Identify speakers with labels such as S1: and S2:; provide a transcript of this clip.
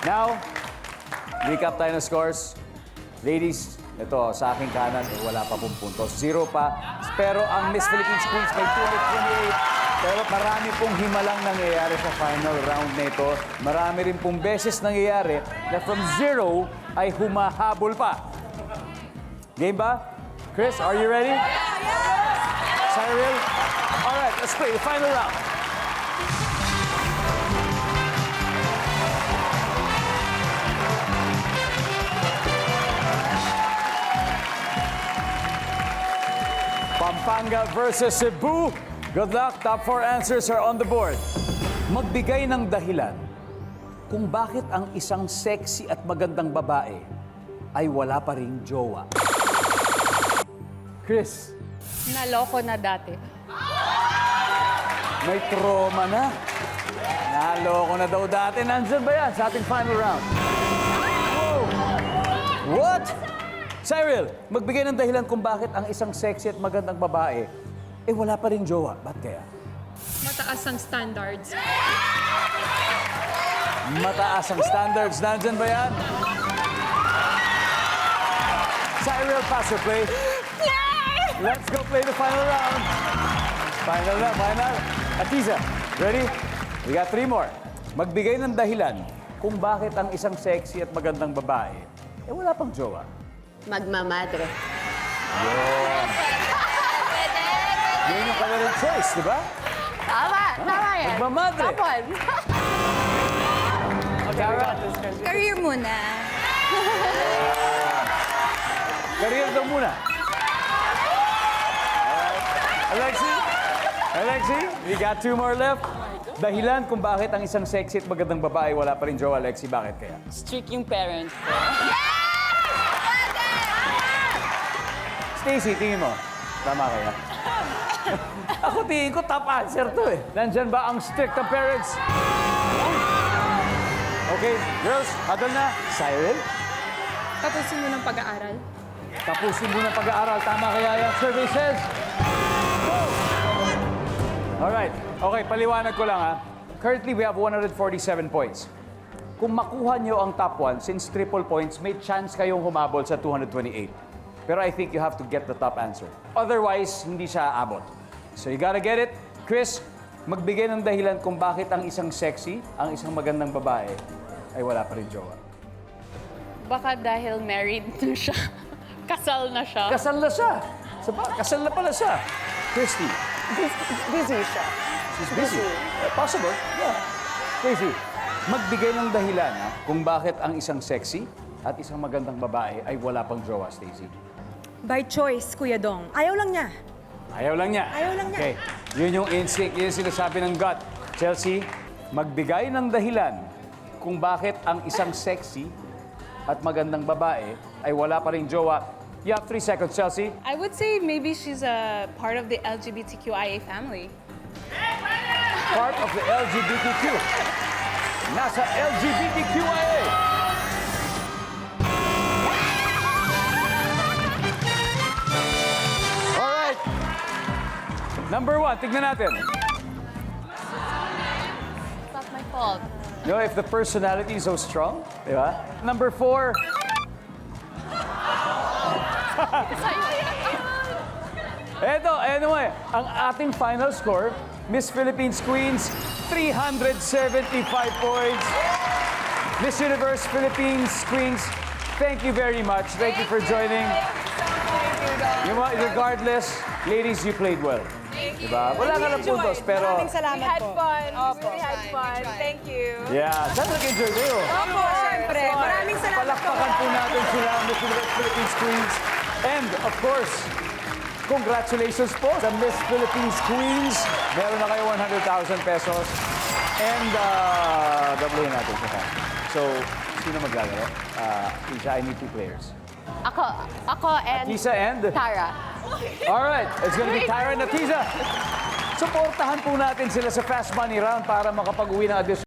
S1: Now, recap tayo ng scores. Ladies, ito, sa aking kanan, wala pa pong puntos. 0 pa. Pero ang Miss Philippines Queens may 228. Pero marami pong himalang nangyayari sa final round na ito. Marami rin pong beses nangyayari na from 0 ay humahabol pa. Game ba? Chris, are you ready? Cyril? All right, let's play the final round. Pampanga versus Cebu. Good luck. Top 4 answers are on the board. Magbigay ng dahilan kung bakit ang isang sexy at magandang babae ay wala pa ring jowa. Chris,
S2: Naloko na dati.
S1: may trauma na. Naloko na daw dati. Nandyan ba yan sa ating final round? Whoa! What? Cyril, magbigay ng dahilan kung bakit ang isang sexy at magandang babae wala pa rin jowa. Ba't kaya?
S2: Mataas ang standards.
S1: Mataas ang standards. Nandyan ba yan? Cyril, pass or play? Let's go play the final round. Final na, final. Atiza, ready? We got 3 more. Magbigay ng dahilan kung bakit ang isang sexy at magandang babae wala pang jowa.
S3: Magmamadre.
S1: Yun yung kanilang choice, di ba?
S3: Tama, tama yan.
S1: Magmamadre.
S3: Top one.
S2: Career muna.
S1: Career daw muna. Alexi, we got 2 more left. Dahilan kung bakit ang isang sexy at magandang babae wala pa rin jowa. Alexi, bakit kaya?
S4: Strict yung parents ko.
S1: Stacy, tingin mo. Tama kaya? Ako tingin ko top answer to eh. Nandyan ba ang strict ng parents? Okay, girls, huddle na. Cyril,
S2: Tapusin mo ng pag-aaral.
S1: tapusin mo ng pag-aaral. Tama kaya yung survey says? Go! Alright. Okay, paliwanag ko lang ha. Currently, we have 147 points. Kung makuha nyo ang top 1, since triple points, may chance kayong humabol sa 228. Pero I think you have to get the top answer. Otherwise, hindi siya aabot. So you gotta get it. Chris, magbigay ng dahilan kung bakit ang isang sexy, ang isang magandang babae, ay wala pa rin jowa.
S2: Baka dahil married na siya. Kasal na siya.
S1: Kasal na siya. Kasal na pala siya. Christy,
S3: Busy siya.
S1: she's busy. Possible, yeah. Christy, magbigay ng dahilan kung bakit ang isang sexy at isang magandang babae ay wala pang jowa, Stacy.
S5: By choice, Kuya Dong. Ayaw lang niya.
S1: Ayaw lang niya.
S5: Ayaw lang niya.
S1: Okay. Yun yung instinct, yun yung sinasabi ng gut. Chelsea, magbigay ng dahilan kung bakit ang isang sexy at magandang babae ay wala pa ring jowa. You have 3 seconds, Chelsea.
S2: I would say maybe she's a part of the LGBTQIA family.
S1: Part of the LGBTQ. Nasa LGBTQIA. Alright. Number 1, tignan natin.
S2: It's not my fault.
S1: You know, if the personality is so strong, di ba? Number 4. Eto, anyway, ang ating final score, Miss Philippines Queens, 375 points. Miss Universe Philippines Queens, thank you very much. Thank you for joining. Regardless, ladies, you played well. Diba? Wala ka ng puntos, pero...
S5: Maraming salamat po.
S3: We had fun. Thank you.
S1: Yeah, sana nag-enjoy kayo.
S5: Opo, syempre. Maraming salamat po.
S1: Palakpakan po natin sila, Miss Universe Philippines Queens. And, of course, congratulations po sa Miss Philippines Queens. Meron na kayo 100,000 pesos. And, doublehin natin siya. So, sino maglalaro? Isha, I need 2 players.
S3: Ako and
S1: Tisa and...
S3: Tara.
S1: Alright, it's gonna be Tyra and Atiza. Supportahan po natin sila sa Fast Money Round para makapag-uwi ng additional